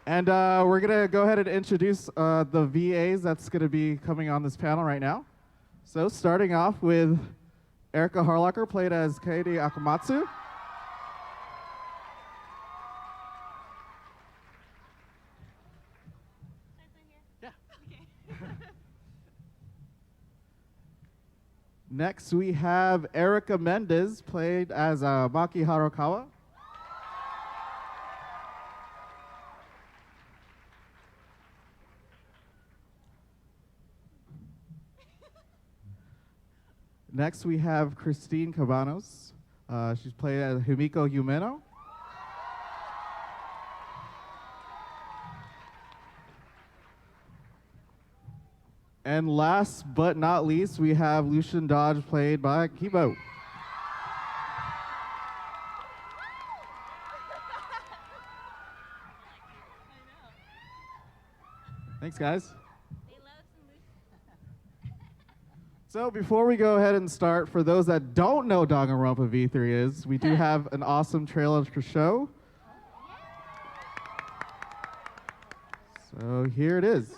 And we're going to go ahead and introduce the VAs that's going to be coming on this panel right now. So starting off with Erika Harlacher, played as Kaede Akamatsu. Yeah. Next, we have Erika Mendez, played as Maki Harukawa. Next, we have Christine Cabanos. She's played as Himiko Yumeno. And last but not least, we have Lucien Dodge, played by Kibo. Thanks, guys. So before we go ahead and start, for those that don't know Danganronpa V3 is, we do have an awesome trailer to show. So here it is.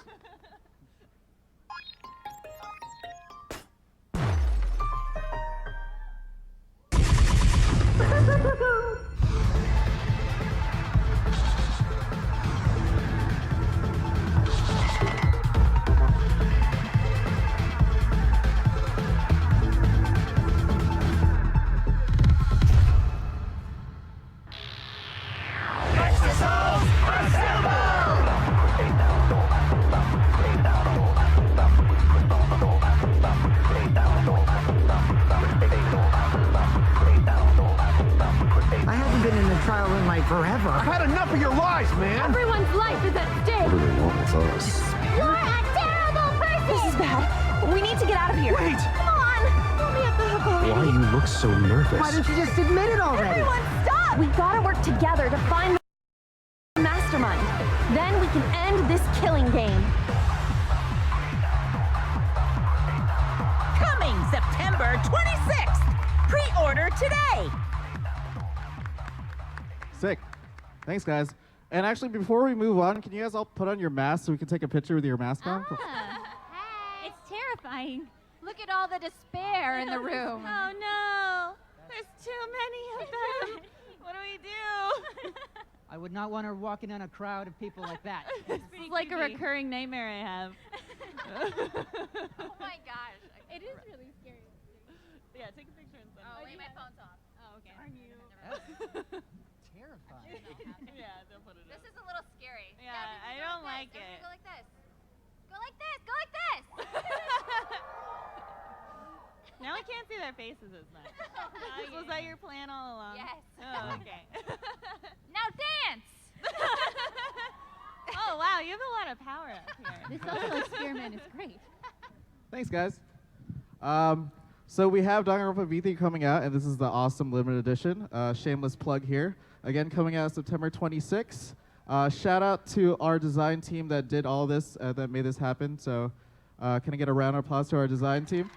Forever. I've had enough of your lies, man! Everyone's life is at stake! What do they want with us? You're a terrible person! This is bad. We need to get out of here. Wait! Come on! Let me at the hook already. Why you look so nervous? Why don't you just admit it already? Everyone, stop! We gotta work together to find the mastermind. Then we can end this killing game. Coming September 26th! Pre-order today! Sick. Thanks, guys. And actually, before we move on, can you guys all put on your masks so we can take a picture with your mask on? Hey. It's terrifying. Look at all the despair in the room. Oh no, there's too many of them. What do we do? I would not want her walking in a crowd of people like that. This is like a recurring nightmare I have. Oh my gosh. It is really scary. Yeah, take a picture and send it. Oh, wait, my phone's off. Oh, okay. Darn you. Terrifying. Yeah, don't put it This up. is a little scary. Yeah, I don't like it. Go like this. Go like this. Go like this. Now I can't see their faces as much. Was that your plan all along? Yes. Oh, okay. Now dance. Oh, wow, you have a lot of power up here. This social experiment is great. Thanks, guys. So we have Danganronpa V3 coming out, and this is the awesome limited edition. Shameless plug here. Again, coming out September 26th. Shout out to our design team that did all this, that made this happen. So can I get a round of applause to our design team?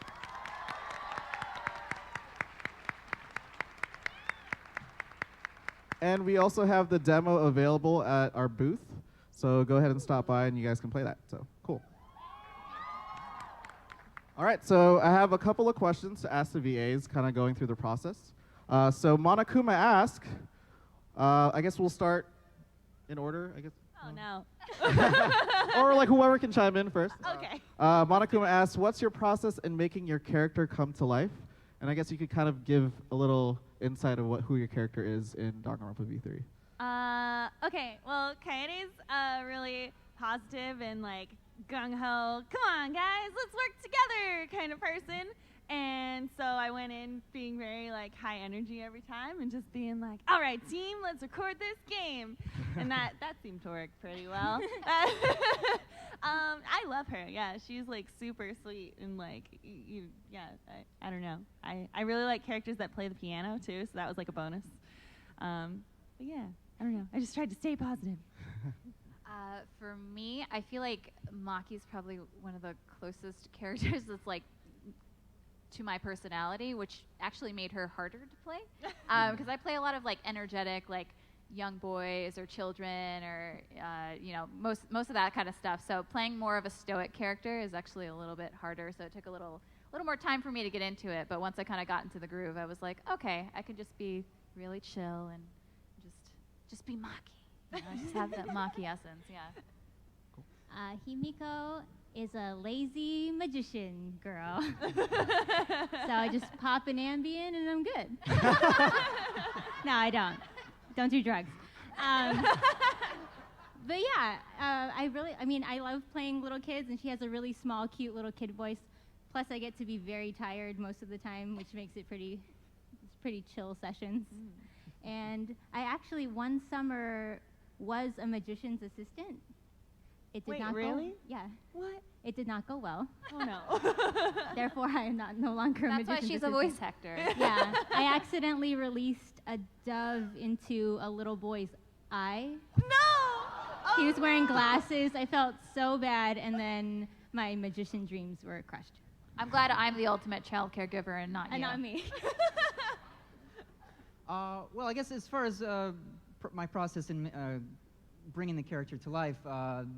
And we also have the demo available at our booth. So go ahead and stop by and you guys can play that. So cool. All right, so I have a couple of questions to ask the VAs, kind of going through the process. So Monokuma asked, I guess we'll start in order, I guess. Oh, no. Or like whoever can chime in first. Okay. Monokuma asks, what's your process in making your character come to life? And I guess you could kind of give a little insight of who your character is in Danganronpa V3. Okay, well, Kaede's really positive and like gung-ho, come on guys, let's work together kind of person. And so I went in being very like high energy every time and just being like, all right team, let's record this game. And that seemed to work pretty well. I love her, yeah, she's like super sweet and like, I don't know. I really like characters that play the piano too, so that was like a bonus. But yeah, I don't know, I just tried to stay positive. For me, I feel like Maki's probably one of the closest characters that's like to my personality, which actually made her harder to play. Because I play a lot of like energetic, like young boys or children or you know, most of that kind of stuff. So playing more of a stoic character is actually a little bit harder. So it took a little more time for me to get into it. But once I kind of got into the groove, I was like, okay, I can just be really chill and just be Maki. You know, just have that Maki essence, yeah. Himiko is a lazy magician girl. So I just pop an Ambien and I'm good. No, I don't. Don't do drugs. But yeah, I love playing little kids, and she has a really small, cute little kid voice. Plus, I get to be very tired most of the time, which makes it pretty chill sessions. And I actually, one summer, was a magician's assistant. It did Wait, not really? go. Yeah. What? It did not go well. Oh no. Therefore, I am no longer a That's why magician's she's assistant. a voice actor. Yeah. I accidentally released a dove into a little boy's eye. No! He was wearing glasses. I felt so bad, and then my magician dreams were crushed. I'm glad I'm the ultimate child caregiver and not you. And not me. Well, I guess as far as my process in bringing the character to life,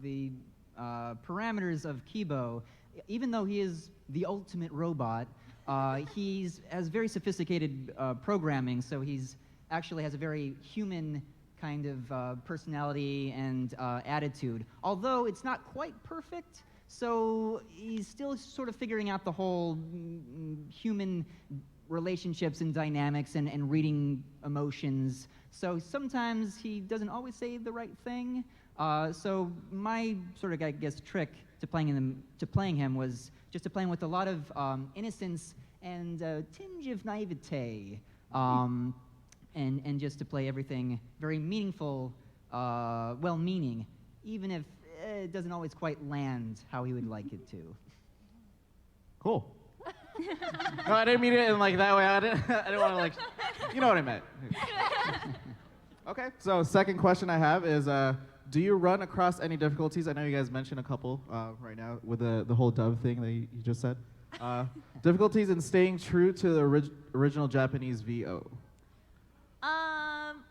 the parameters of Kibo, even though he is the ultimate robot, he has very sophisticated programming, so he's actually has a very human kind of personality and attitude. Although it's not quite perfect, so he's still sort of figuring out the whole human relationships and dynamics and reading emotions. So sometimes he doesn't always say the right thing. So my sort of, I guess, trick to playing him was just to play him with a lot of innocence and a tinge of naivete, and just to play everything very meaningful, well-meaning, even if it doesn't always quite land how he would like it to. Cool. No, I didn't mean it in like that way. I didn't want to like, you know what I meant. Okay, so second question I have is, do you run across any difficulties? I know you guys mentioned a couple right now with the whole dove thing that you just said. Difficulties in staying true to the original Japanese VO.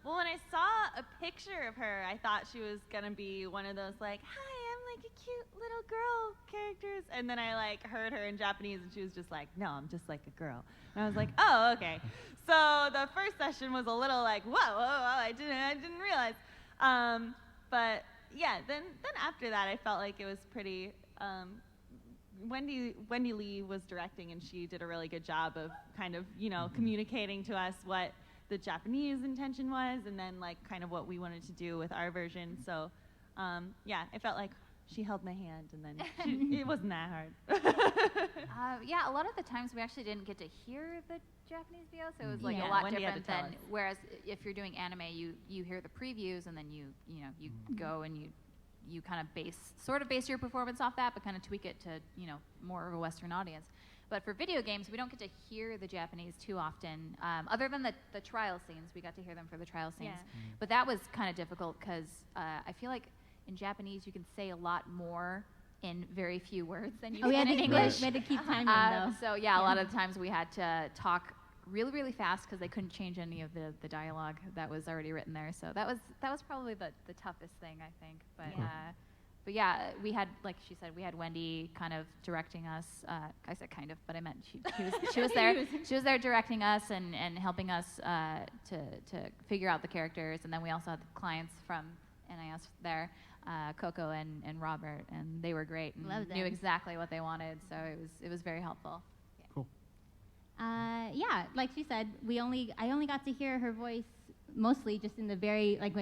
Well, when I saw a picture of her, I thought she was gonna be one of those like, hi, I'm like a cute little girl characters. And then I like heard her in Japanese and she was just like, no, I'm just like a girl. And I was like, oh, okay. So the first session was a little like, whoa, I didn't realize. But yeah, then after that, I felt like it was pretty, Wendy Lee was directing, and she did a really good job of kind of, you know, communicating to us what the Japanese intention was, and then like kind of what we wanted to do with our version. So yeah, I felt like she held my hand, and then it wasn't that hard. Yeah, a lot of the times we actually didn't get to hear the Japanese VO, so it was like Yeah, a lot Wendy had to different tell than, us. whereas if you're doing anime, you hear the previews, and then you go and you kind of base your performance off that, but kind of tweak it to, you know, more of a Western audience. But for video games, we don't get to hear the Japanese too often, other than the trial scenes. We got to hear them for the trial scenes. Yeah. But that was kind of difficult because I feel like in Japanese you can say a lot more in very few words than you can in English. We had to keep timing though. So yeah, a lot of the times we had to talk really, really fast because they couldn't change any of the dialogue that was already written there. So that was probably the toughest thing, I think. But yeah, we had, like she said, we had Wendy kind of directing us. I said kind of, but I meant she was there. She was there directing us and helping us to figure out the characters. And then we also had the clients from NIS there, Coco and Robert, and they were great and Love them. knew exactly what they wanted. So it was very helpful. Yeah. Cool. Yeah, like she said, I only got to hear her voice mostly just in my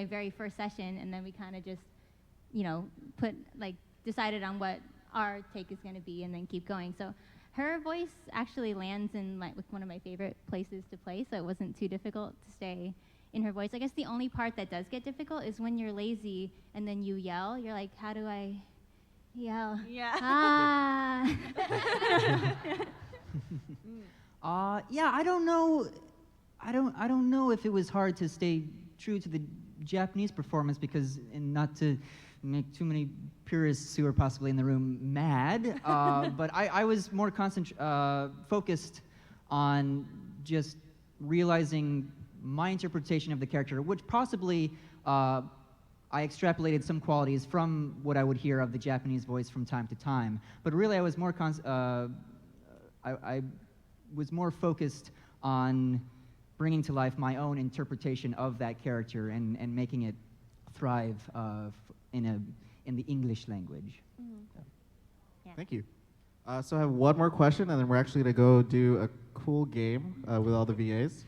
very first session, and then we kind of just, you know, decided on what our take is going to be, and then keep going. So her voice actually lands in like one of my favorite places to play, so it wasn't too difficult to stay in her voice. I guess the only part that does get difficult is when you're lazy and then you yell. You're like, how do I yell? Yeah. Ah. Yeah, I don't know. I don't know if it was hard to stay true to the Japanese performance because, and not to make too many purists who are possibly in the room mad, but I was more focused on just realizing my interpretation of the character, which possibly I extrapolated some qualities from what I would hear of the Japanese voice from time to time. But really, I was more I was more focused on bringing to life my own interpretation of that character and making it thrive in the English language. Thank you. So I have one more question, and then we're actually going to go do a cool game with all the VAs.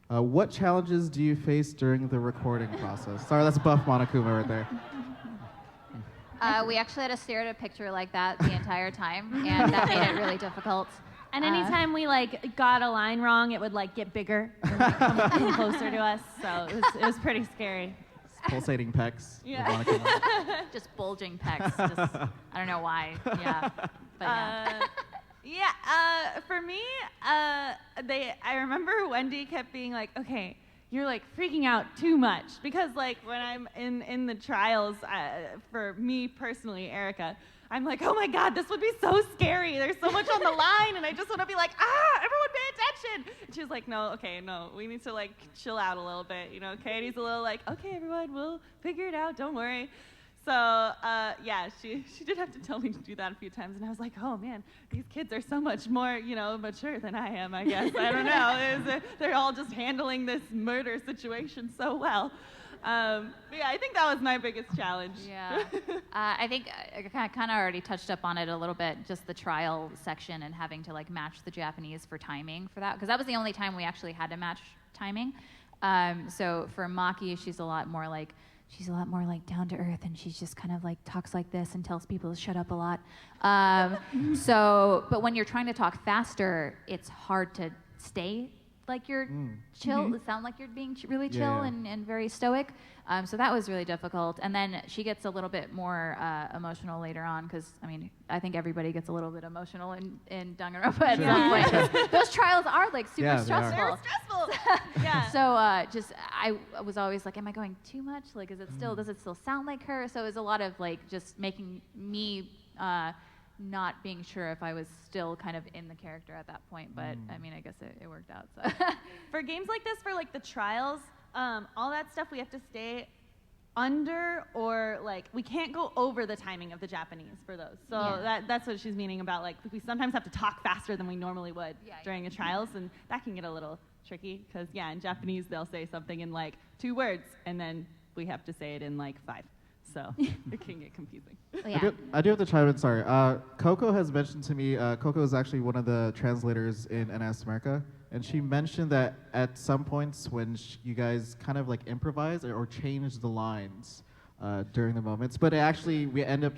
What challenges do you face during the recording process? Sorry, that's Buff Monokuma right there. We actually had to stare at a picture like that the entire time, and that made it really difficult. And anytime we like got a line wrong, it would like get bigger and like, come closer to us. So it was pretty scary. Pulsating pecs. Yeah. Just bulging pecs. Just, I don't know why. Yeah. But yeah. For me, I remember Wendy kept being like, okay, you're like freaking out too much. Because like when I'm in the trials, for me personally, Erika, I'm like, oh my God, this would be so scary. There's so much on the line, and I just want to be like, everyone pay attention. And she was like, no, we need to like chill out a little bit. You know, Kaede's a little like, okay, everyone, we'll figure it out, don't worry. So yeah, she did have to tell me to do that a few times, and I was like, oh man, these kids are so much more, mature than I am, I guess. I don't know. They're all just handling this murder situation so well. But yeah, I think that was my biggest challenge. Yeah. I think I kind of already touched up on it a little bit, just the trial section and having to like match the Japanese for timing for that, because that was the only time we actually had to match timing. So for Maki, she's a lot more like down to earth, and she's just kind of like talks like this and tells people to shut up a lot. But when you're trying to talk faster, it's hard to stay like you're chill, sound like you're being really chill and very stoic. So that was really difficult. And then she gets a little bit more emotional later on, because I mean, I think everybody gets a little bit emotional in Danganronpa at some point. 'Cause those trials are like super stressful. They're stressful. Yeah. So I was always like, am I going too much? Like, does it still sound like her? So it was a lot of like just making me not being sure if I was still kind of in the character at that point, but I mean, I guess it worked out. So for games like this, for like the trials, all that stuff we have to stay under, or like we can't go over the timing of the Japanese for those. So that's what she's meaning about, like we sometimes have to talk faster than we normally would during the trials, and that can get a little tricky because in Japanese they'll say something in like 2 words and then we have to say it in like 5. So it can get confusing. I do have to chime in, sorry. Coco has mentioned to me, Coco is actually one of the translators in NS America, and she mentioned that at some points when you guys kind of like improvise or change the lines during the moments, but actually we end up,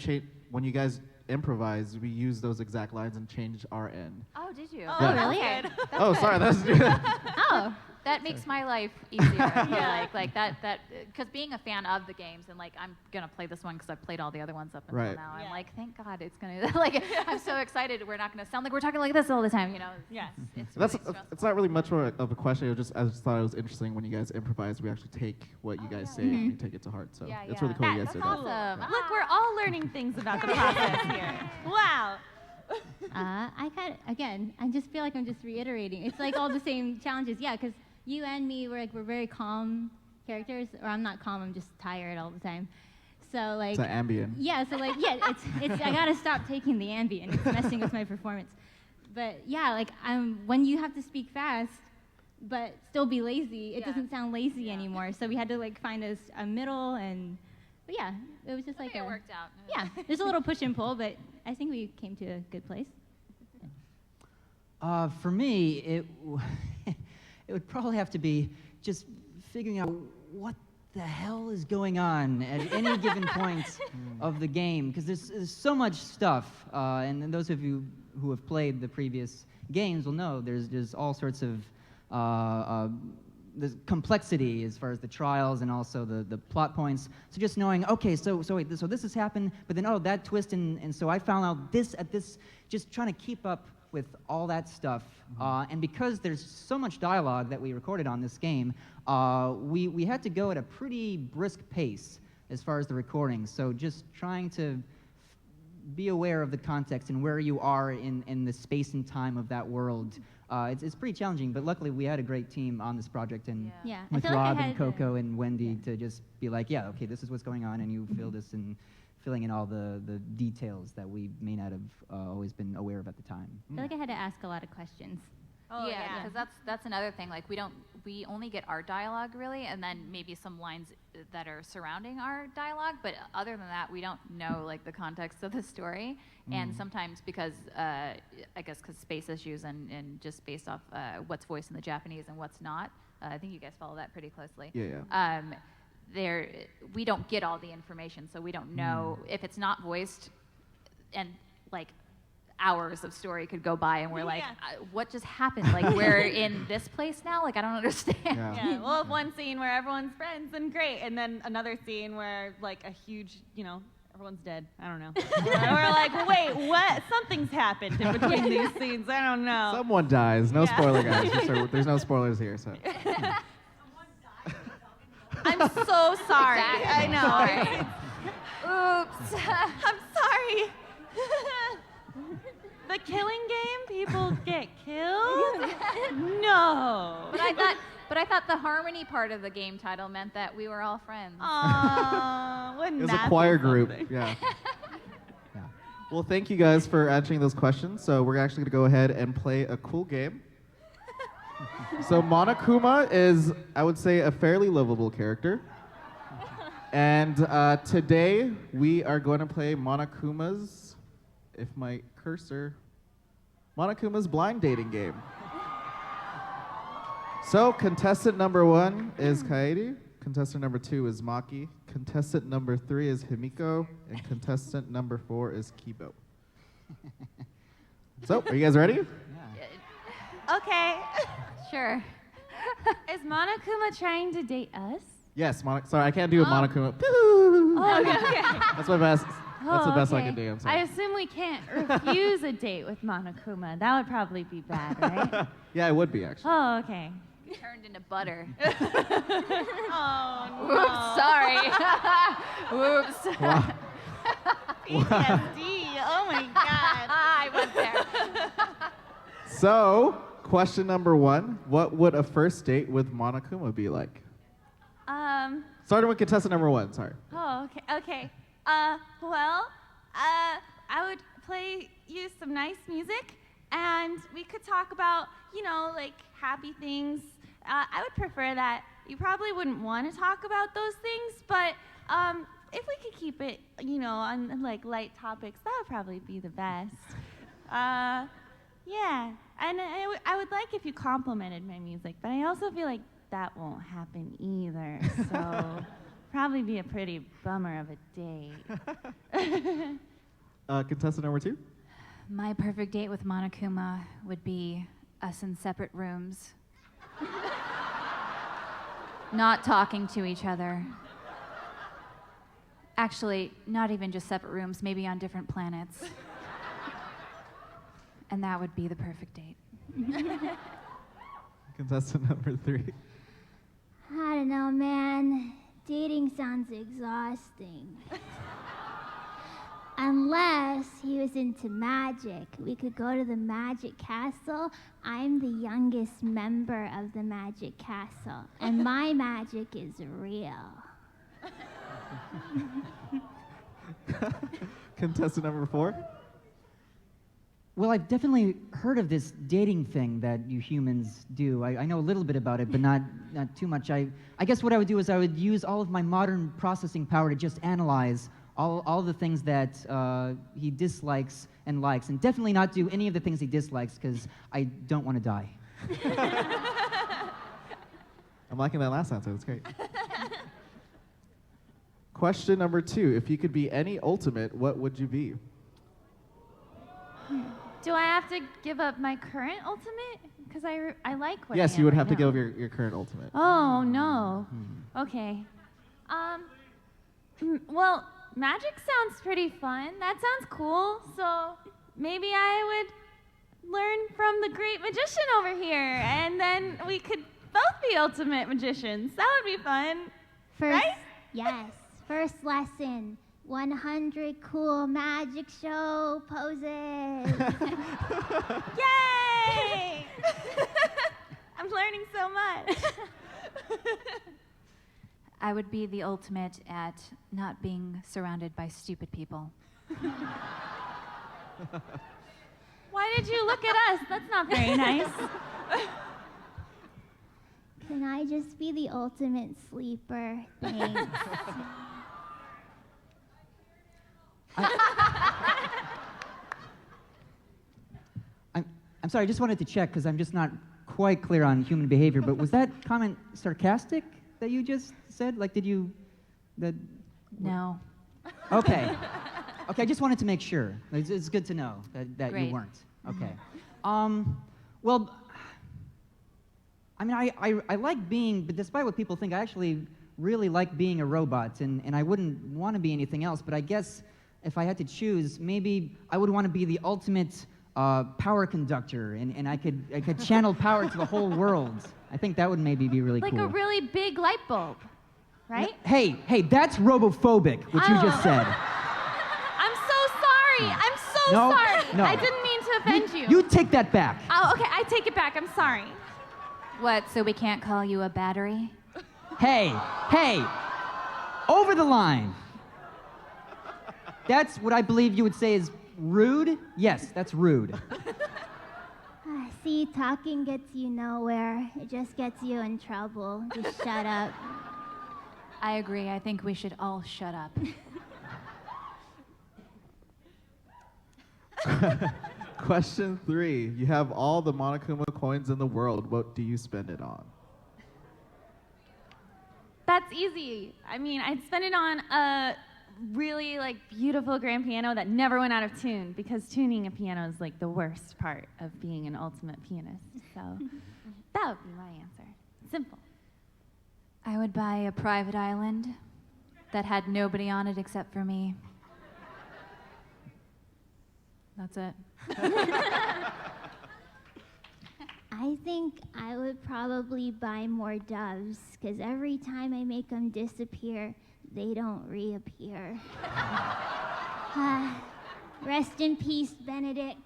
when you guys improvise, we use those exact lines and change our end. Oh, did you? Oh, Yeah. really? Oh, sorry, that's Oh, that makes my life easier. I feel like that because being a fan of the games, and like I'm gonna play this one because I've played all the other ones up until now. I'm like, thank God it's gonna like. I'm so excited. We're not gonna sound like we're talking like this all the time. You know. Yeah. It's That's really stressful. it's not really much more of a question. I just thought it was interesting when you guys improvise. We actually take what you guys say and we take it to heart. So it's really cool you guys That's did that. awesome. Look, we're all learning things about the process here. Wow. I just feel like I'm just reiterating. It's like all the same challenges. Yeah, because you and me, we're very calm characters, or I'm not calm, I'm just tired all the time. So like. It's an Ambien. Yeah, so like, it's I gotta stop taking the Ambien. It's messing with my performance. But yeah, like when you have to speak fast, but still be lazy, it doesn't sound lazy anymore. So we had to like find a middle, but yeah, it was just like it worked out. Yeah, there's a little push and pull, but I think we came to a good place. For me, it would probably have to be just figuring out what the hell is going on at any given point of the game, because there's so much stuff, and those of you who have played the previous games will know there's all sorts of there's complexity as far as the trials and also the plot points. So just knowing, okay, so this has happened, but then that twist, and so I found out this at this, just trying to keep up with all that stuff. And because there's so much dialogue that we recorded on this game, we had to go at a pretty brisk pace as far as the recording. So just trying to be aware of the context and where you are in the space and time of that world it's pretty challenging, but luckily we had a great team on this project, and Yeah. I with feel like I Rob and had Coco and Wendy to just be like, yeah, okay, this is what's going on, and you feel this, and filling in all the details that we may not have always been aware of at the time. I feel like I had to ask a lot of questions. Oh, yeah, because that's another thing. Like we only get our dialogue really, and then maybe some lines that are surrounding our dialogue. But other than that, we don't know like the context of the story. And sometimes because I guess because space issues and just based off what's voiced in the Japanese and what's not. I think you guys follow that pretty closely. Yeah. We don't get all the information, so we don't know if it's not voiced, and like hours of story could go by and we're like, what just happened? Like we're in this place now? Like I don't understand. Yeah, we'll have one scene where everyone's friends and great, and then another scene where like a huge, everyone's dead. I don't know. We're like, wait, what? Something's happened in between these scenes. I don't know. Someone dies. No spoiler, guys. There's no spoilers here. So. I'm so sorry. Exactly. I know. Oops. I'm sorry. The killing game, people get killed? No. But I thought the harmony part of the game title meant that we were all friends. Aww, wouldn't It was that a choir be group. something? Yeah. Well, thank you guys for answering those questions. So we're actually going to go ahead and play a cool game. So Monokuma is, I would say, a fairly lovable character. And today we are going to play Monokuma's, Monokuma's blind dating game. So contestant number 1 is Kaede. Contestant number 2 is Maki. Contestant number 3 is Himiko. And contestant number 4 is Kibo. So, are you guys ready? Okay. Sure. Is Monokuma trying to date us? Yes, sorry, I can't do a Monokuma. Oh, okay. That's my best. That's the best I can do. I'm I sorry. assume we can't refuse a date with Monokuma. That would probably be bad, right? Yeah, it would be actually. Oh, okay. Turned into butter. Oh, no. Oops, sorry. Oops. Wow. PTSD. Oh, my God. I went there. So, question number 1: what would a first date with Monokuma be like? Starting with contestant number 1. Sorry. Oh, okay. Well, I would play you some nice music, and we could talk about, like happy things. I would prefer that. You probably wouldn't want to talk about those things, but if we could keep it, on like light topics, that would probably be the best. Yeah, and I would like if you complimented my music, but I also feel like that won't happen either, so probably be a pretty bummer of a date. Contestant number 2? My perfect date with Monokuma would be us in separate rooms. Not talking to each other. Actually, not even just separate rooms, maybe on different planets. And that would be the perfect date. Contestant number 3. I don't know, man. Dating sounds exhausting. Unless he was into magic. We could go to the magic castle. I'm the youngest member of the magic castle, and my magic is real. Contestant number 4? Well, I've definitely heard of this dating thing that you humans do. I know a little bit about it, but not too much. I guess what I would do is I would use all of my modern processing power to just analyze all the things that he dislikes and likes, and definitely not do any of the things he dislikes, because I don't want to die. I'm liking that last answer. That's great. Question number 2. If you could be any ultimate, what would you be? Do I have to give up my current ultimate? Because I like what I Yes, am you would right have to now. give up your current ultimate. Oh, no. Okay. Well, magic sounds pretty fun. That sounds cool. So maybe I would learn from the great magician over here, and then we could both be ultimate magicians. That would be fun. First, Right? yes. First lesson. 100 cool magic show poses. Yay! I'm learning so much. I would be the ultimate at not being surrounded by stupid people. Why did you look at us? That's not very nice. Can I just be the ultimate sleeper? Thanks. I'm sorry, I just wanted to check because I'm just not quite clear on human behavior, but was that comment sarcastic that you just said? Like, did you... No. Okay. Okay, I just wanted to make sure. It's good to know that you Great. weren't. Okay. Well, I mean, I like being, but despite what people think, I actually really like being a robot, and I wouldn't want to be anything else, but I guess if I had to choose, maybe I would want to be the ultimate power conductor, and I could channel power to the whole world. I think that would maybe be really Like cool. a really big light bulb, right? Hey, that's robophobic, what you just said. I'm so sorry. I'm so No, sorry. no. I didn't mean to offend you. You take that back. Oh, okay, I take it back. I'm sorry. What, so we can't call you a battery? Hey, over the line. That's what I believe you would say is rude? Yes, that's rude. See, talking gets you nowhere. It just gets you in trouble. Just shut up. I agree. I think we should all shut up. Question 3. You have all the Monokuma coins in the world. What do you spend it on? That's easy. I mean, I'd spend it on a really beautiful grand piano that never went out of tune, because tuning a piano is the worst part of being an ultimate pianist. So that would be my answer. Simple. I would buy a private island that had nobody on it except for me. That's it. I think I would probably buy more doves, because every time I make them disappear, they don't reappear. Rest in peace, Benedict.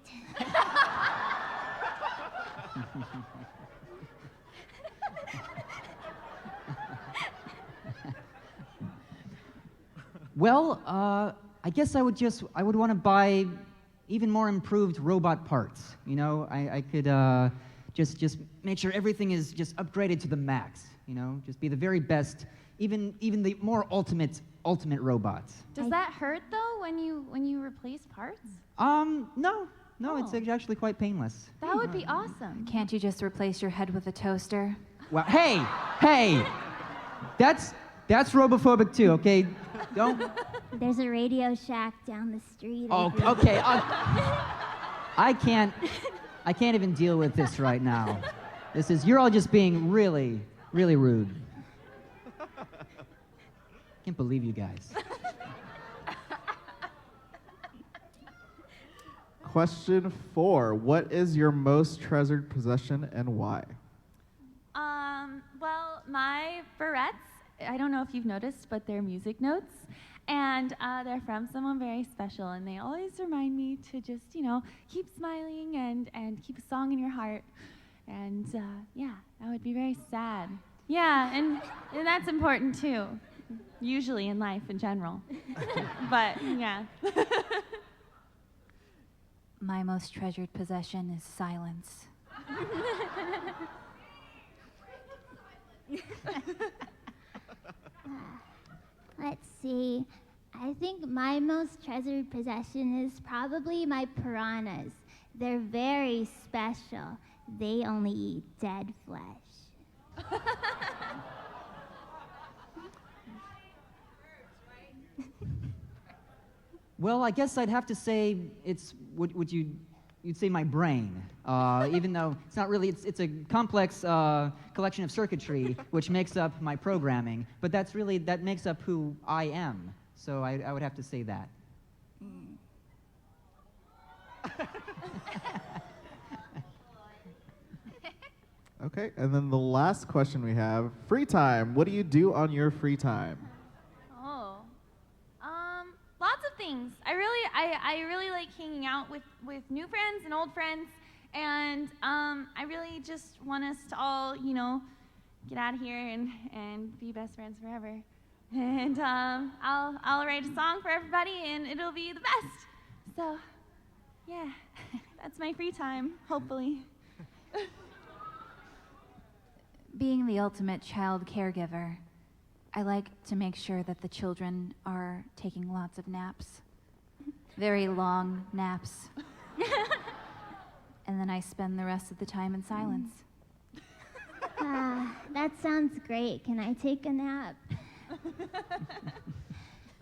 Well, I guess I would want to buy even more improved robot parts. You know, I could just make sure everything is just upgraded to the max. You know, just be the very best, even the more ultimate robots. Does that hurt though when you replace parts? No, it's actually quite painless. That would be awesome. Can't you just replace your head with a toaster? Well, hey, that's robophobic too. Okay, don't. There's a Radio Shack down the street. Oh, okay. I can't even deal with this right now. You're all just being really, really rude. Can't believe you guys. Question 4. What is your most treasured possession and why? Well, my barrettes, I don't know if you've noticed, but they're music notes. And they're from someone very special, and they always remind me to just, keep smiling and keep a song in your heart. And yeah, that would be very sad. Yeah, and that's important too, usually in life in general. But yeah. My most treasured possession is silence. Let's see. I think my most treasured possession is probably my piranhas. They're very special. They only eat dead flesh. Well, I guess I'd have to say it's you'd say my brain, even though it's not really. It's a complex collection of circuitry which makes up my programming. But that makes up who I am. So I would have to say that. Okay, and then the last question we have, free time. What do you do on your free time? Oh. things. I really like hanging out with new friends and old friends, and I really just want us to all, you know, get out of here and be best friends forever. And I'll write a song for everybody, and it'll be the best. So, yeah, that's my free time, hopefully. Being the ultimate child caregiver, I like to make sure that the children are taking lots of naps. Very long naps. And then I spend the rest of the time in silence. That sounds great. Can I take a nap?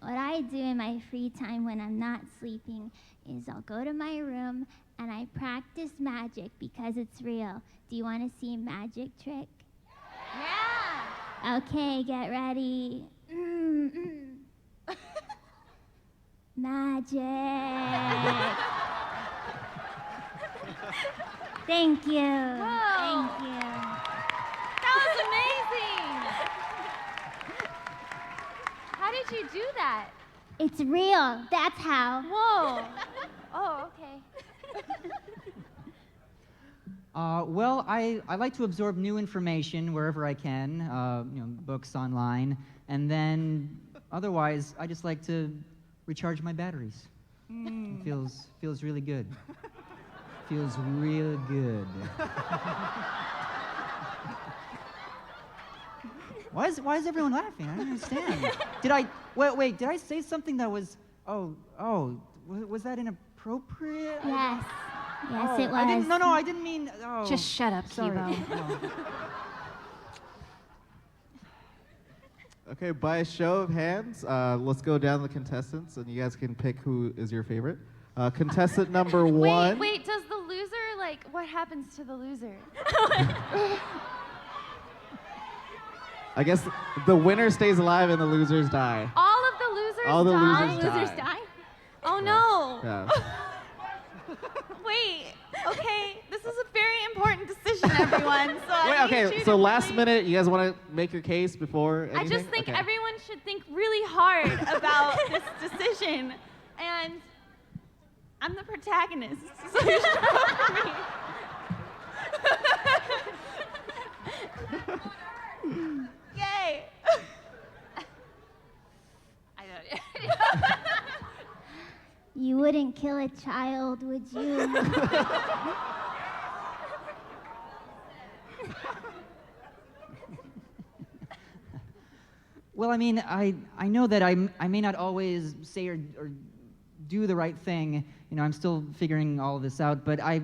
What I do in my free time when I'm not sleeping is I'll go to my room and I practice magic because it's real. Do you want to see a magic trick? Yeah! Okay, get ready. Magic! Thank you. Whoa. Thank you. That was amazing! How did you do that? It's real. That's how. Whoa. Oh, okay. Well, I like to absorb new information wherever I can, you know, books online, and then otherwise, I just like to recharge my batteries. It feels really good. Feels real good. Why is everyone laughing? I don't understand. Wait, did I say something that was, was that inappropriate? Yes. Yes, it was. I didn't mean, Just shut up, sorry. Kibo. No. Okay, by a show of hands, let's go down the contestants, and you guys can pick who is your favorite. Contestant number one. Wait, does the loser, like, what happens to the loser? I guess the winner stays alive and the losers die. All of the losers All the die? losers die. Oh no! Yeah. Wait, okay, this is a very important decision, everyone. So I Wait, need okay, you so to last really- minute, you guys want to make your case before anything? I just think Okay. everyone should think really hard about this decision, and I'm the protagonist, so you should vote for me. Yay! I don't You wouldn't kill a child, would you? Well, I mean, I know that I may not always say or do the right thing. You know, I'm still figuring all of this out, but I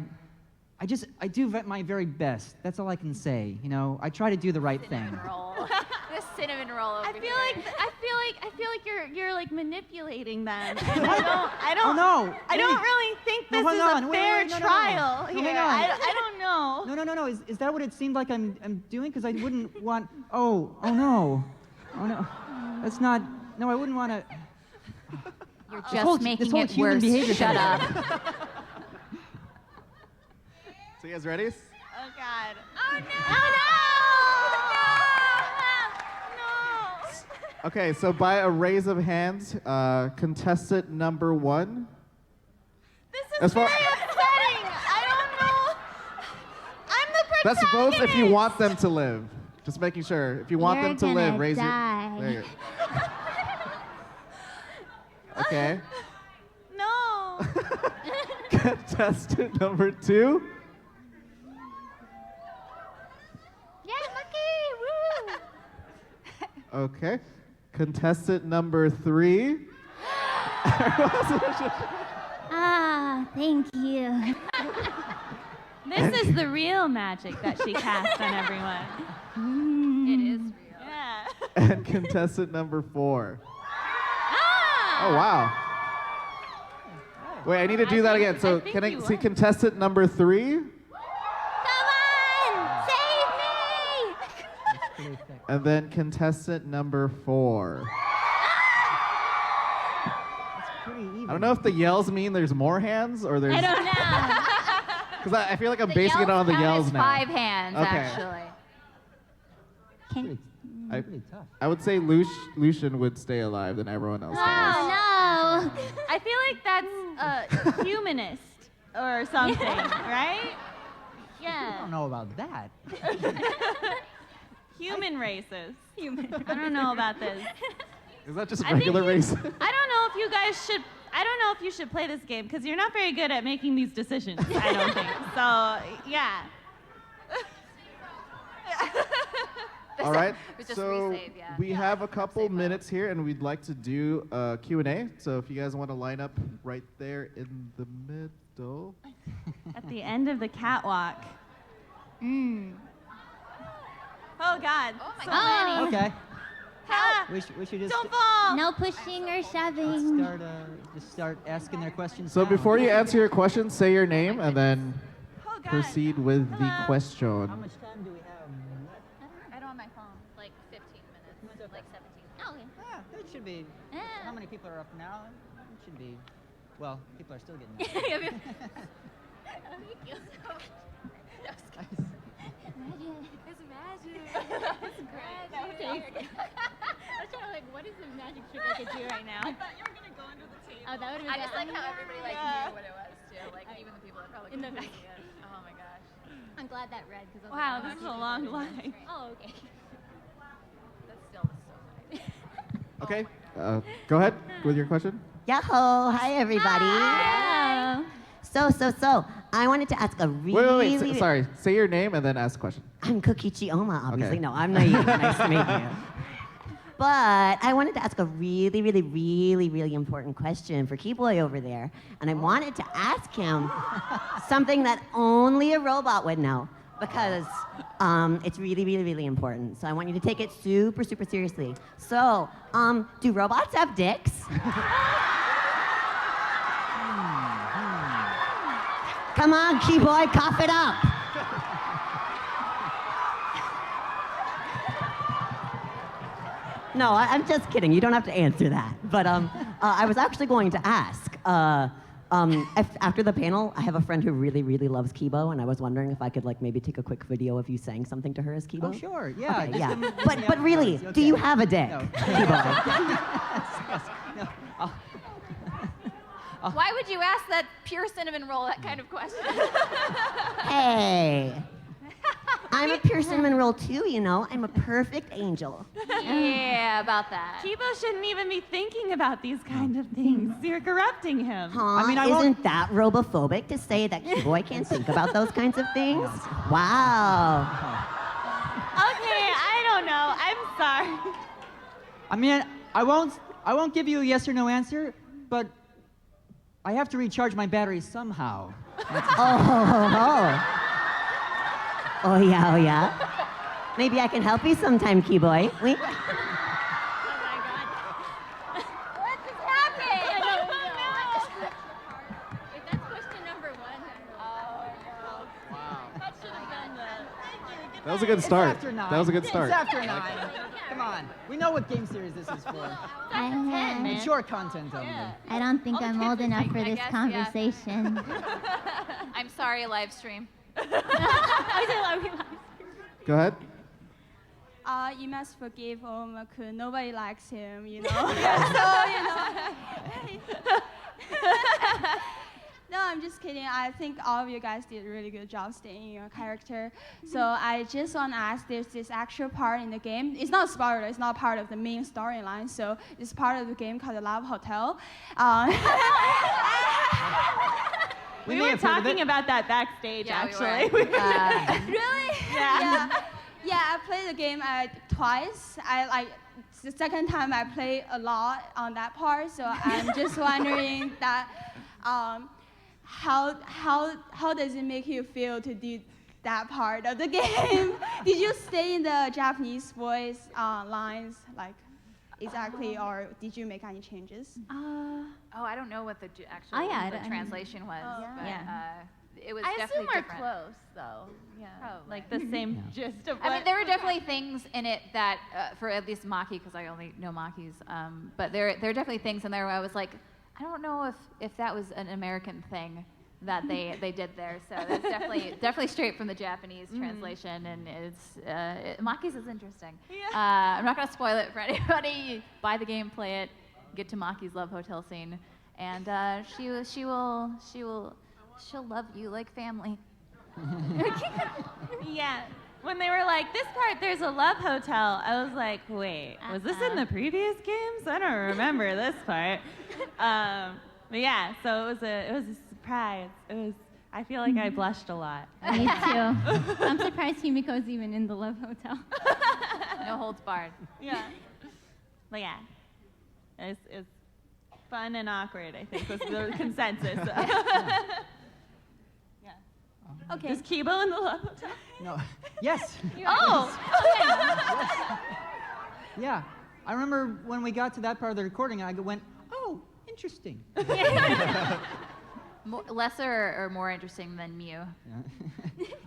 do my very best. That's all I can say. You know, I try to do the right thing. This cinnamon roll over I feel like you're like manipulating them. And Oh, no. I don't Wait. really think this No, is hold on. a Wait, fair wait, no, no, no. trial No, here. hang on. I don't know. No. Is that what it seemed like I'm doing? Because I wouldn't want. Oh no. That's not. No, I wouldn't want to. You're This just whole making human it worse. behavior Shut thing. up. So you guys ready? Oh God. Oh no! No! Okay, so by a raise of hands, contestant number one. This is As far- very upsetting. I don't know. I'm the That's protagonist. votes if you want them to live. Just making sure. If you want You're them to live, gonna raise die. your. There you go. Okay. No. Contestant number two. Yeah, Maki, woo! Okay. Contestant number three. Ah, thank you. This is the real magic that she cast on everyone. It is real. Yeah. And contestant number four. Oh, wow. Wait, I need to do that again. So think can I you see won. contestant number three? Come on, save me! And then contestant number four. Pretty even. I don't know if the yells mean there's more hands or there's. I don't know. Because I feel like I'm The basing it on the count yells is now. 5 hands, Okay. actually. Pretty tough. I would say Lucien would stay alive than everyone else does. Oh I feel like that's humanist or something, right? I Yeah. don't know about that. Human races. I don't know about this. Is that just I think regular race? I don't know if you guys should. I don't know if you should play this game because you're not very good at making these decisions. I don't think. So yeah. All right. We just So resave, yeah. we have a couple minutes here, and we'd like to do a Q&A. So if you guys want to line up right there in the middle. At the end of the catwalk. Mm. Oh God. Oh my so God. many. Okay. Help! We should just Don't fall. No pushing or shoving. just start asking their questions. So now. before you answer your question, say your name and then Oh God. proceed with the Hello. question. How much time do we have? I don't have my phone. Like 15 minutes. Like 17. Oh, okay. Yeah, it should be. Yeah. How many people are up now? It should be. Well, people are still getting up. It's magic. It's great. I was trying to like, what is the magic trick I could do right now? I thought you were gonna go under the table. Oh, that would have I been just like how everybody like knew what it was too. Like even the people that probably In the couldn't back. see it. Oh my gosh. I'm glad that read because Wow, this is a long line. Oh, okay. That's still so funny. Okay. Go ahead with your question. Yahoo! Hi, everybody. Hello. So, I wanted to ask a really... Wait. Sorry. Say your name and then ask a question. I'm Kokichi Oma, obviously. Okay. No, I'm naive. Nice to meet you. But I wanted to ask a really important question for Keyboy over there. And I wanted to ask him something that only a robot would know. Because it's really important. So I want you to take it super seriously. So, do robots have dicks? Come on, Keyboy, cough it up. No, I'm just kidding. You don't have to answer that. But I was actually going to ask. After the panel, I have a friend who really loves Kibo, and I was wondering if I could like maybe take a quick video of you saying something to her as Kibo. Oh, sure. Yeah. Okay, just yeah. give me But really, upwards, do okay. you have a dick, No. Kibo? Why would you ask that pure cinnamon roll that kind of question? Hey. I'm a pure cinnamon roll too, you know. I'm a perfect angel. Yeah, about that. Kibo shouldn't even be thinking about these kind of things. You're corrupting him. Huh? I mean, I Isn't won't- that robophobic to say that Keyboy can't think about those kinds of things? Wow. Okay, I don't know. I'm sorry. I mean, I won't give you a yes or no answer, but I have to recharge my battery somehow. Oh yeah. Maybe I can help you sometime, Keyboy. Oh my God. What just happened? If that's question number one, then That should have done that. That was a good start. It's after 9. That was a good start. It's after 9. Come on. We know what game series this is for. It's your content only. I don't think All the I'm kids old are enough like, for I this guess, yeah. conversation. I'm sorry, live stream. Go ahead. You must forgive him because nobody likes him, you know. No, I'm just kidding. I think all of you guys did a really good job staying in your character. So I just want to ask, there's this actual part in the game. It's not a spoiler. It's not part of the main storyline. So it's part of the game called the Love Hotel. We may were have heard of talking it. about that backstage, Yeah, we actually. Really? Yeah. Yeah, I played the game twice. It's the second time I play a lot on that part, so I'm just wondering that how does it make you feel to do that part of the game? Did you stay in the Japanese voice lines like exactly, or did you make any changes? Oh, I don't know what the actual the translation was, but it was I definitely assume we're different. close, though. Yeah. Probably. Like the same gist of I mean, what- there were definitely things in it that, for at least Maki, because I only know Maki's, but there are definitely things in there where I was like, I don't know if that was an American thing that they did there. So that's definitely straight from the Japanese translation, and it's Maki's is interesting. Yeah. I'm not gonna spoil it for anybody. Buy the game, play it. get to Maki's love hotel scene, and she'll love you like family. Yeah. When they were like, this part, there's a love hotel, I was like, wait, was this in the previous games? I don't remember this part. But yeah, so it was a surprise. I feel like I blushed a lot. Me too. I'm surprised Himiko's even in the love hotel. No holds barred. Yeah. But yeah, it's fun and awkward, I think, was the consensus. Yeah. Okay. Is Kibo in the love hotel? No. Yes. Oh! Yeah. I remember when we got to that part of the recording, I went, oh, interesting. Lesser or more interesting than Mew?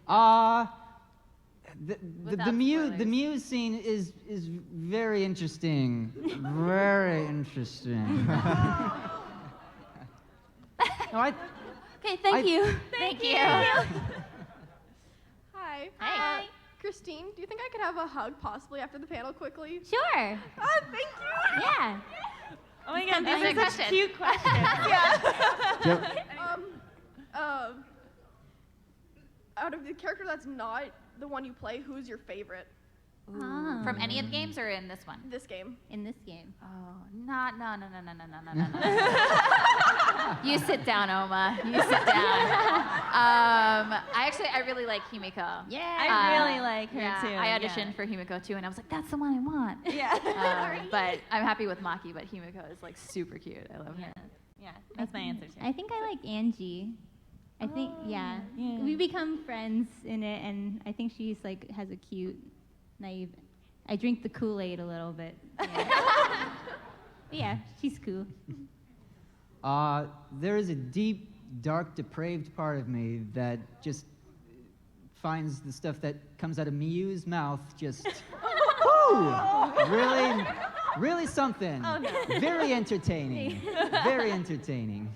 The Without Mew scene is very interesting. Very interesting. No, Okay, thank you. Thank you. Hi. Hey. Christine, do you think I could have a hug possibly after the panel quickly? Sure. Oh, thank you. Yeah. Oh my god, That's these a are such question. cute questions. Out of the character that's not the one you play, who's your favorite? From any of the games or in this one? This game. In this game. Oh, no. You sit down, Oma. You sit down. I really like Himiko. Yeah. I really like her yeah, too. I auditioned for Himiko too, and I was like, that's the one I want. Yeah. But I'm happy with Maki, but Himiko is like super cute. I love her. Yeah, that's my answer too. I think I like Angie. I think, yeah. We become friends in it, and I think she's like has a cute, naive. I drink the Kool-Aid a little bit. Yeah, but yeah, she's cool. There is a deep, dark, depraved part of me that just finds the stuff that comes out of Miyu's mouth just, really, really something. Oh, no. Very entertaining. Very entertaining.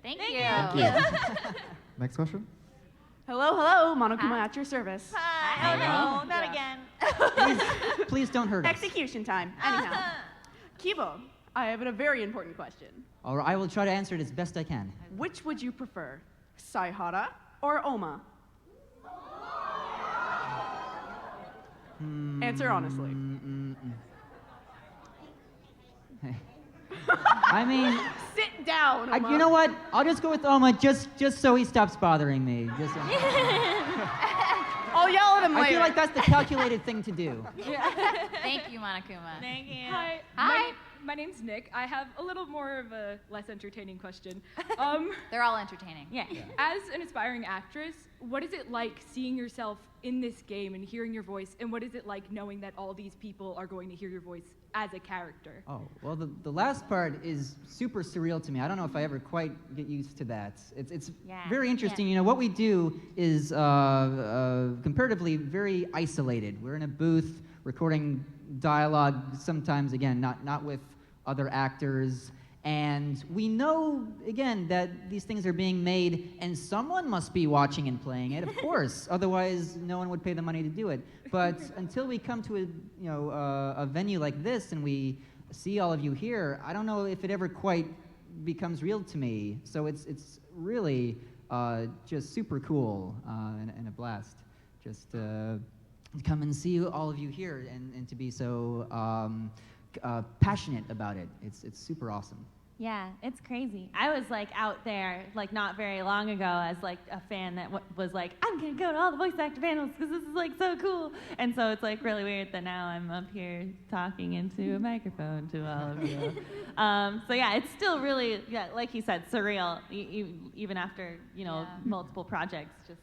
Thank you. Next question. Hello, Monokuma at your service. Hi. Oh no, not again. Please don't hurt us. Execution time. Anyhow. Kibo, I have a very important question. All right, I will try to answer it as best I can. Which would you prefer, Saihara or Oma? Answer honestly. I mean, Sit down, Oma. you know what? I'll just go with Oma just so he stops bothering me. I'll yell at him later. I feel like that's the calculated thing to do. Thank you, Monokuma. Thank you. Hi. Hi. My name's Nick. I have a little more of a less entertaining question. They're all entertaining. Yeah. As an aspiring actress, what is it like seeing yourself in this game and hearing your voice, and what is it like knowing that all these people are going to hear your voice as a character? Oh, well, the last part is super surreal to me. I don't know if I ever quite get used to that. It's very interesting. You know, what we do is comparatively very isolated. We're in a booth recording dialogue, sometimes, again, not with other actors. And we know, again, that these things are being made, and someone must be watching and playing it, of course. Otherwise, no one would pay the money to do it. But until we come to a venue like this and we see all of you here, I don't know if it ever quite becomes real to me. So it's really just super cool and a blast. Just to come and see all of you here and to be so passionate about it. It's super awesome. Yeah, it's crazy. I was like out there like not very long ago as like a fan that was like, I'm gonna go to all the voice actor panels because this is like so cool. And so it's like really weird that now I'm up here talking into a microphone to all of you. So yeah, it's still really, like you said, surreal. Even after multiple projects, just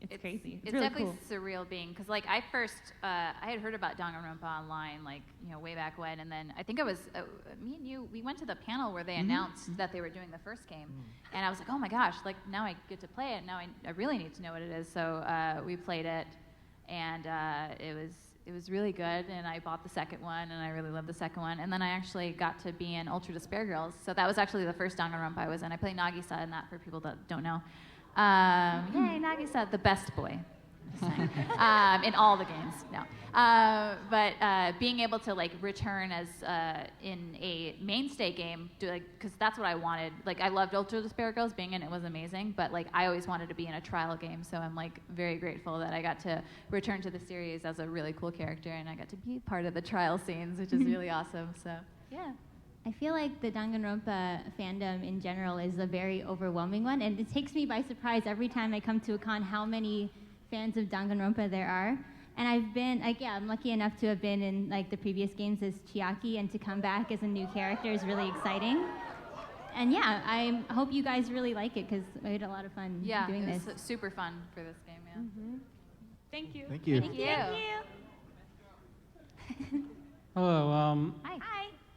it's crazy. It's really definitely cool. surreal being, because like I had heard about Danganronpa online like way back when, and then I think it was me and you, we went to the panel where they announced that they were doing the first game, and I was like, oh my gosh, like now I get to play it, now I really need to know what it is. So we played it, and it was really good, and I bought the second one, and I really loved the second one, and then I actually got to be in Ultra Despair Girls, so that was actually the first Danganronpa I was in. I played Nagisa in that, for people that don't know. Yay, Nagisa, the best boy. In all the games, no. But being able to like return as in a mainstay game, because that's what I wanted. Like I loved Ultra Despair Girls, being in it was amazing, but like I always wanted to be in a trial game, so I'm like very grateful that I got to return to the series as a really cool character, and I got to be part of the trial scenes, which is really awesome. So yeah. I feel like the Danganronpa fandom in general is a very overwhelming one, and it takes me by surprise every time I come to a con how many fans of Danganronpa there are. And I've been, like, yeah, I'm lucky enough to have been in like the previous games as Chiaki, and to come back as a new character is really exciting. And yeah, I hope you guys really like it, because I had a lot of fun doing this. Yeah, super fun for this game, yeah. Thank you. Thank you. Thank you. Hello. Hi.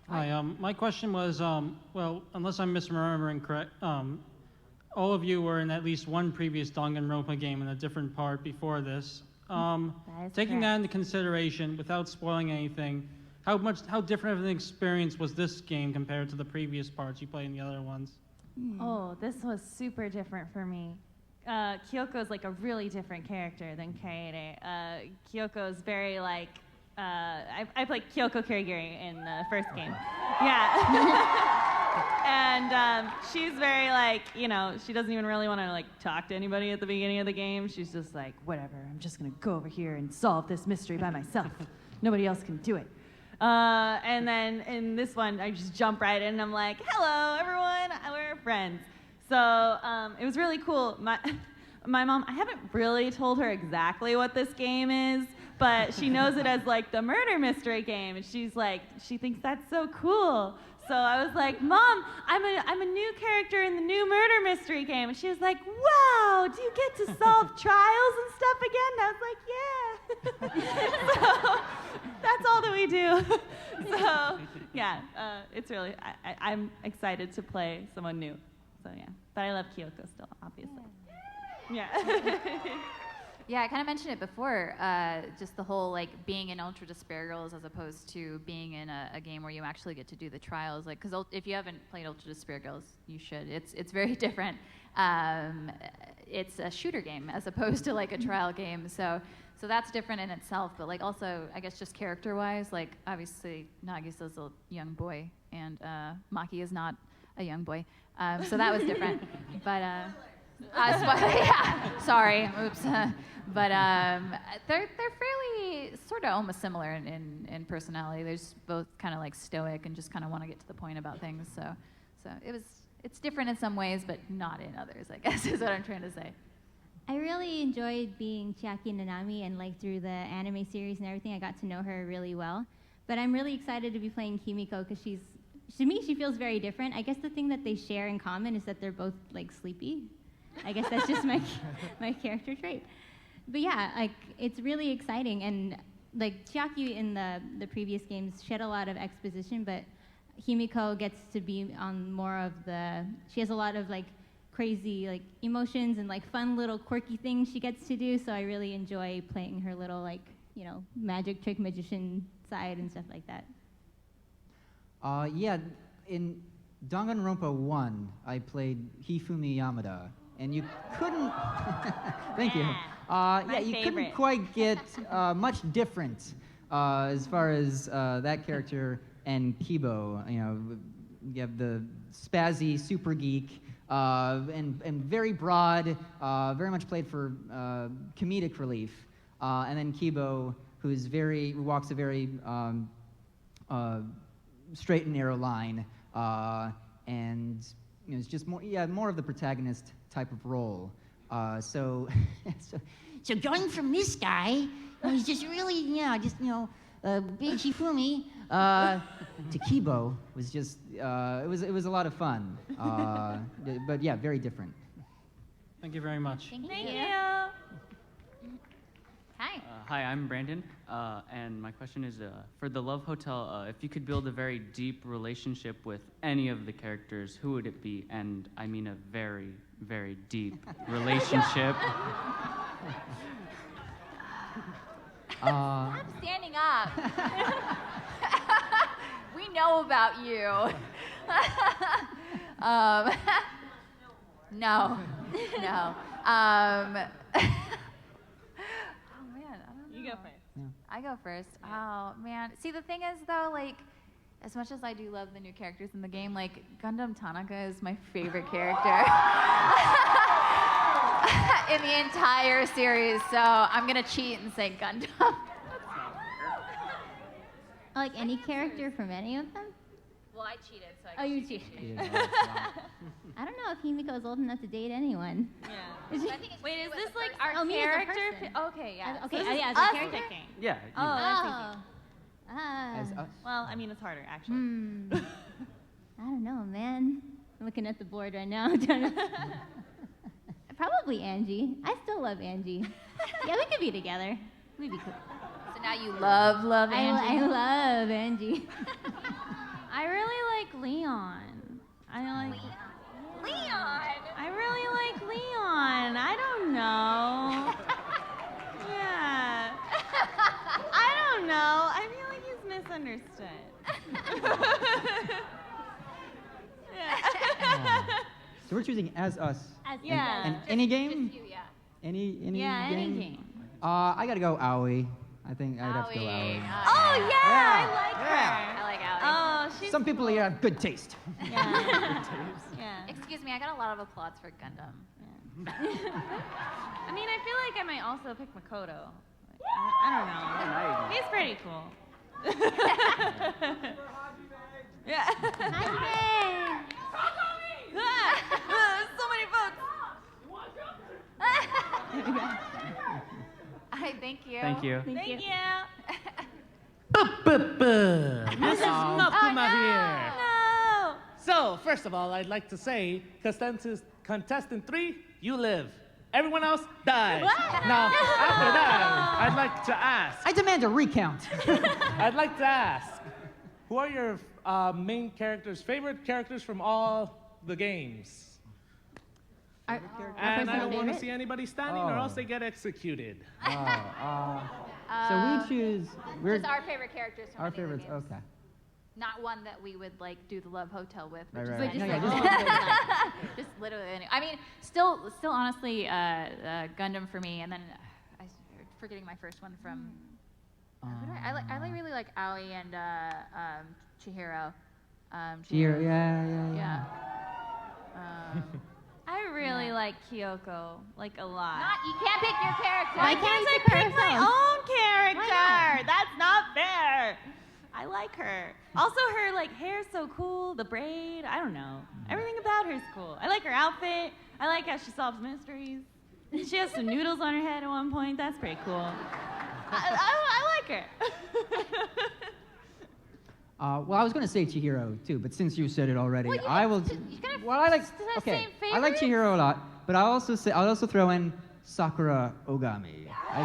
Hi. My question was, well, unless I'm misremembering correct, all of you were in at least one previous Danganronpa game in a different part before this. Taking that into consideration, without spoiling anything, how different of an experience was this game compared to the previous parts you played in the other ones? Oh, this was super different for me. Kyoko's like a really different character than Kaede. Kyoko's very like, I played Kyoko Kirigiri in the first game. Yeah. And she's very like, you know, she doesn't even really want to like talk to anybody at the beginning of the game. She's just like, whatever, I'm just gonna go over here and solve this mystery by myself. Nobody else can do it. And then in this one, I just jump right in and I'm like, hello everyone, we're friends. So it was really cool. My mom, I haven't really told her exactly what this game is, but she knows it as like the murder mystery game, and she's like, she thinks that's so cool. So I was like, Mom, I'm a new character in the new murder mystery game. And she was like, wow, do you get to solve trials and stuff again? And I was like, yeah. So that's all that we do. So yeah, it's really, I'm excited to play someone new. So yeah, but I love Kyoko still, obviously. Yeah. Yeah, I kind of mentioned it before, just the whole like being in Ultra Despair Girls as opposed to being in a game where you actually get to do the trials. Like, because if you haven't played Ultra Despair Girls, you should. It's very different. It's a shooter game as opposed to like a trial game. So that's different in itself. But like also, I guess just character-wise, like obviously Nagisa's a young boy and Maki is not a young boy. So that was different. But. Yeah, sorry, oops. But they're fairly sort of almost similar in personality. They're just both kind of like stoic and just kind of want to get to the point about things. So it's different in some ways, but not in others, I guess is what I'm trying to say. I really enjoyed being Chiaki Nanami, and like through the anime series and everything, I got to know her really well. But I'm really excited to be playing Himiko because to me, she feels very different. I guess the thing that they share in common is that they're both like sleepy. I guess that's just my character trait. But yeah, like it's really exciting, and like Chiaki in the previous games, she had a lot of exposition, but Himiko gets to be on more of she has a lot of like crazy like emotions and like fun little quirky things she gets to do, so I really enjoy playing her little like, you know, magic trick magician side and stuff like that. Yeah, in Danganronpa 1, I played Hifumi Yamada. And you couldn't, thank you. Yeah, you couldn't quite get much different as far as that character and Kibo. You know, you have the spazzy super geek and very broad, very much played for comedic relief. And then Kibo, who walks a very straight and narrow line, and you know, it's just more of the protagonist type of role. So going from this guy, who's just really, big Shifumi, to Kibo was just, it was a lot of fun. But yeah, very different. Thank you very much. Thank you. Hi. Hi, I'm Brandon, and my question is, for the Love Hotel, if you could build a very deep relationship with any of the characters, who would it be? And I mean a very, very deep relationship. Stop standing up. We know about you. No. I go first. Oh man. See, the thing is though, like, as much as I do love the new characters in the game, like Gundam Tanaka is my favorite character in the entire series. So I'm gonna cheat and say Gundam. Like any character from any of them? Well, I cheated, so I Oh, you cheated. I don't know if Himiko is old enough to date anyone. Yeah. Is she? Wait, is this like our Oh, me as a character? person. Okay, yeah. Okay, So this yeah, is as a us character? picking. Yeah. Oh, that's Oh. easy. As us. Well, I mean, it's harder, actually. I don't know, man. I'm looking at the board right now. Probably Angie. I still love Angie. Yeah, we could be together. We'd be cool. So now you love Angie. I love Angie. I really like Leon. I like Leon. I really like Leon. I don't know. Yeah. I don't know. I feel like he's misunderstood. Yeah. So we're choosing as us. Yeah. And any game? Just you, yeah. Any Yeah, game? any game. I gotta go Aoi. I think I'd have to go Aoi. Oh yeah, I like her. I like Ally. Oh, she's Some people here have good taste. Yeah. Yeah. Excuse me, I got a lot of applause for Gundam. I mean, I feel like I might also pick Makoto. I don't know. He's pretty cool. Yeah. Hi, So many votes. I thank you. Thank you. Thank you. This is Nakuma here. No. So, first of all, I'd like to say, contestant 3, you live. Everyone else dies. Now, after that, I'd like to ask. I demand a recount. I'd like to ask, who are your main characters, favorite characters from all the games? Our And I personal don't want to favorite? see anybody standing, or else they get executed. So we choose. We're Just our favorite characters from our any of the favorites. games. Okay. Not one that we would like do the Love Hotel with. Right, Which right, is right. like, No, just, yeah, like, just literally. I mean, still honestly, Gundam for me, and then I'm forgetting my first one from. Who do I really like Aoi and Chihiro. Chihiro, yeah. I really like Kyoko, like a lot. You can't pick your character. Why can't I pick my own character? That's not fair. I like her. Also, her like hair's so cool. The braid. I don't know. Everything about her's cool. I like her outfit. I like how she solves mysteries. She has some noodles on her head at one point. That's pretty cool. I like her. Well, I was going to say Chihiro too, but since you said it already, Well, you I will. Well, I like. the Okay, same I like favorite? Chihiro a lot, but I'll also throw in Sakura Ogami. I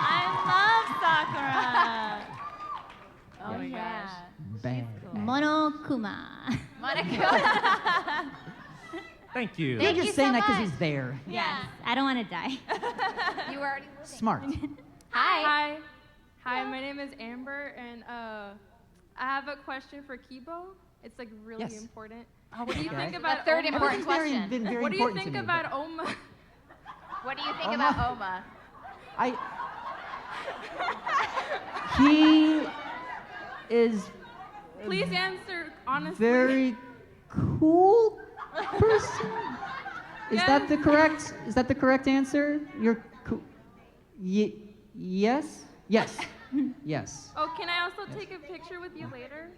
I love Sakura. Oh my gosh. think. Bang. Monokuma. Thank you. You're just saying that because he's there. Yes. I don't want to die. You were already living. Smart. Hi. Hi, my name is Amber, and I have a question for Kibo. It's like really Yes. important. Oh, What do you okay. think about The third Oma? important question. Been very What do you important to think me, about Oma? What do you think Oma? about Oma? He is Please answer honestly. very cool person. Is Yes. that the correct? Is that the correct answer? You're cool. Yes. Yes. Yes. Oh, can I also take a picture with you later?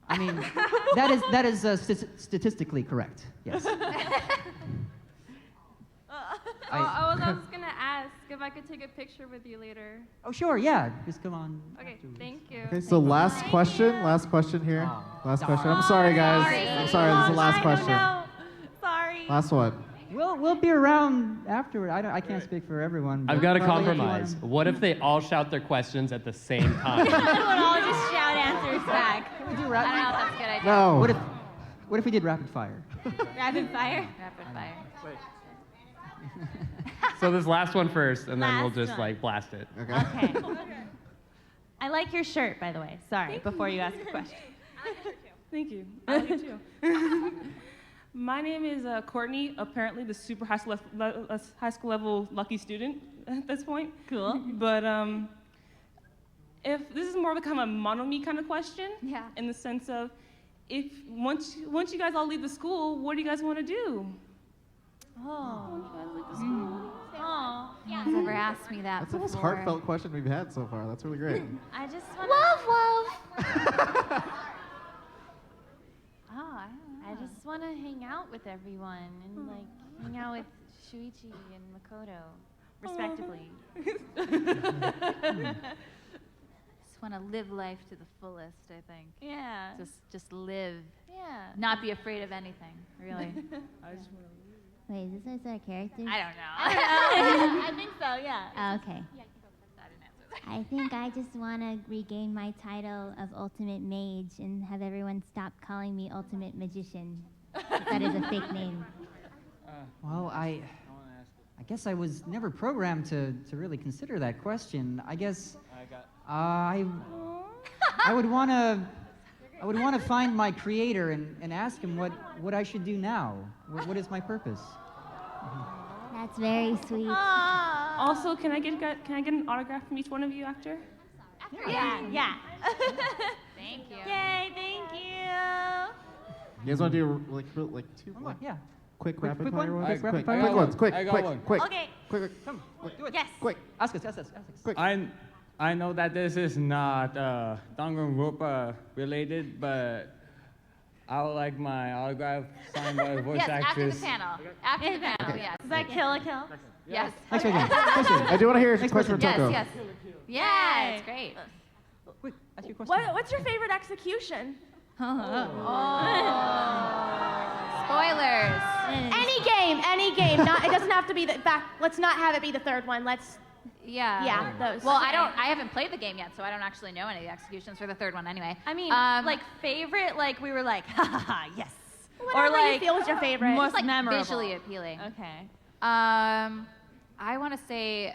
I mean, that is statistically correct. Yes. I was also gonna ask if I could take a picture with you later. Oh, sure. Yeah. Just come on. Okay, thank you. Okay, so last question here. Last question. I'm sorry, guys. I'm sorry. This is the last question. Sorry. Last one. We'll be around afterward. I can't speak for everyone. I've got a probably if you compromise. wanna- What if they all shout their questions at the same time? We'll all just shout answers back. Can we do I don't know rapid? if that's a good idea. No. What if we did rapid fire? Rapid fire. Rapid fire. So this last one first, and then we'll Last just one. like blast it. Okay. I like your shirt, by the way. Sorry, before you ask a question. Thank you. I like it too. My name is Courtney, apparently the super high school level lucky student at this point. Cool. But if this is more of a kind of a mono-me kind of question, Yeah. in the sense of, if once you guys all leave the school, what do you guys want to do? Oh. Once you guys leave the school. Oh. No one's ever asked me that That's the most before. heartfelt question we've had so far. That's really great. I just want Love. I just want to hang out with everyone and like hang out with Shuichi and Makoto, respectively. Just want to live life to the fullest, I think. Yeah. Just live. Yeah. Not be afraid of anything, really. I just want to. Wait, is this our characters? I don't know. I think so, yeah. Oh, okay. I think I just want to regain my title of Ultimate Mage and have everyone stop calling me Ultimate Magician. That is a fake name. Well, I guess I was never programmed to really consider that question. I guess I would want to find my creator and ask him what I should do now. What is my purpose? That's very sweet. Also, can I get an autograph from each one of you after? Yeah. Thank you. Yay, thank you. You guys want to do like two yeah. quick Quick rapid one? fire ones? Quick rapid Quick fire? ones. Quick. I got one. Quick. Okay. Quick. Come, do it. Yes. Quick. Ask us. Quick. I know that this is not Danganronpa related, but I would like my autograph signed by a voice Yes, actress. after the panel. After the panel, yes. Is that kill a kill? Yes. Next question. I do want to hear a question from Toko. Yes. Yeah, it's great. Quick, ask your question. What's your favorite execution? Spoilers. Any game. It doesn't have to be the back. Let's not have it be the third one. Yeah, those. Well, I haven't played the game yet, so I don't actually know any of the executions for the third one anyway. I mean, like favorite, like we were like, ha ha ha, yes. Whatever you feel was your favorite. Most just like memorable. visually appealing. Okay. I want to say,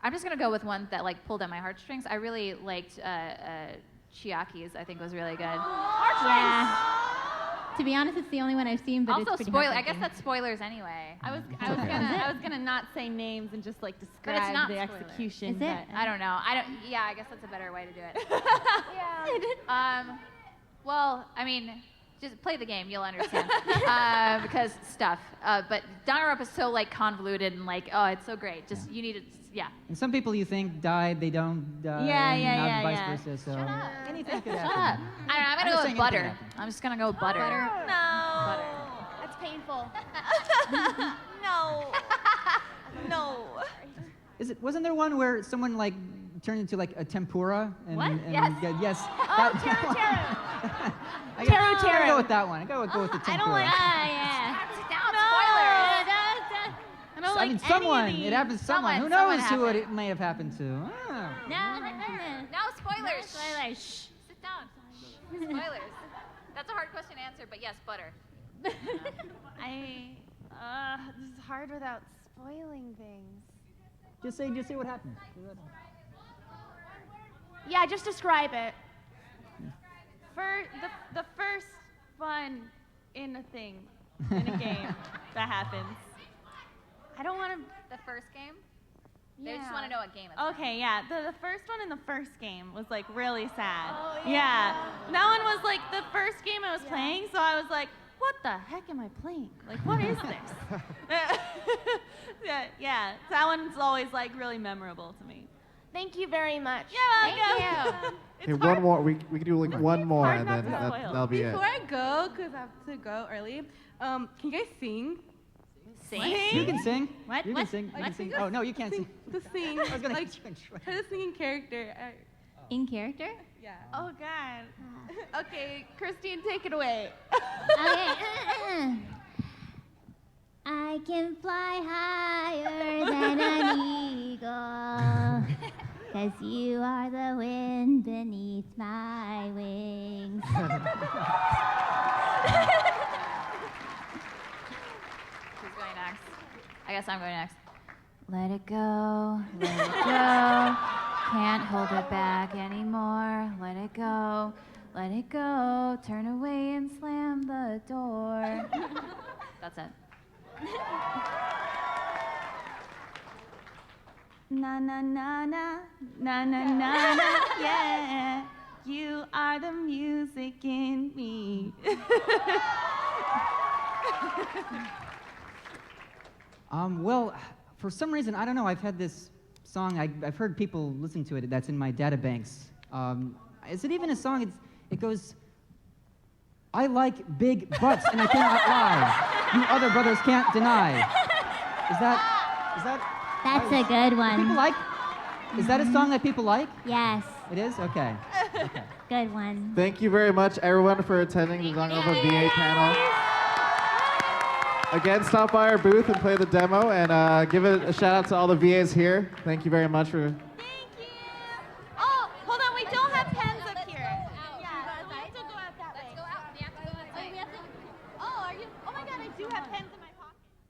I'm just gonna go with one that like pulled at my heartstrings. I really liked Chiaki's. I think was really good. Yeah. To be honest, it's the only one I've seen, but Also, it's pretty spoiler. I heartbreaking. guess that's spoilers anyway. I was gonna not say names and just like But it's not describe the spoiler. execution. Is it? I don't know. Yeah, I guess that's a better way to do it. Well, I mean, just play the game. You'll understand. Because stuff. But Danganronpa is so like convoluted and like, oh, it's so great. Just you need to, yeah. And some people you think died, they don't die. Yeah, not vice versa. So anything could happen. Shut up. I don't know. I'm gonna go with butter. I'm just gonna go with butter. No. That's painful. No. Wasn't there one where someone like turned into like a tempura? And, What? and Yes. Oh, Teru. I gotta go with that one. I gotta go with the tempura. I don't like. Yeah. Sit down. Spoilers. I don't like I mean, someone. any of It happened to someone. Who Someone knows who happened. it may have happened to? Ah. No spoilers. Spoilers. Shh. Sit down. Spoilers. That's a hard question to answer, but yes, butter. This is hard without spoiling things. Just say what happened. Yeah, just describe it. For the first one in a thing, in a game that happens. I don't want to. The first game? They just Yeah. want to know what game it's Okay, yeah. The first one in the first game was like really sad. Oh, yeah. That one was like the first game I was playing, so I was like, what the heck am I playing? Like, what is this? yeah. So that one's always like really memorable to me. Thank you very much. You're welcome. Okay, one more. We can do like one more, and then that'll be it. Before I go, because I have to go early, can you guys sing? You can sing. What? You can sing. You can sing. Oh no, you can't sing. To sing. I was gonna like, try to sing in character. In character? Yeah. Oh God. Okay, Christine, take it away. Okay. I can fly higher than an eagle, 'cause you are the wind beneath my wings. Who's going next? I guess I'm going next. Let it go, let it go. Can't hold it back anymore. Let it go, Let it go, turn away and slam the door. That's it. Na na na na na na na na, yeah. You are the music in me. Well, for some reason, I don't know, I've had this song, I've heard people listen to it, that's in my databanks. Is it even a song? It goes, I like big butts and I cannot lie. You other brothers can't deny. Is that? That's a good one. People like? Is that a song that people like? Yes. It is? Okay. Good one. Thank you very much, everyone, for attending the Danganronpa VA panel. Again, stop by our booth and play the demo, and give it a shout out to all the VAs here. Thank you very much for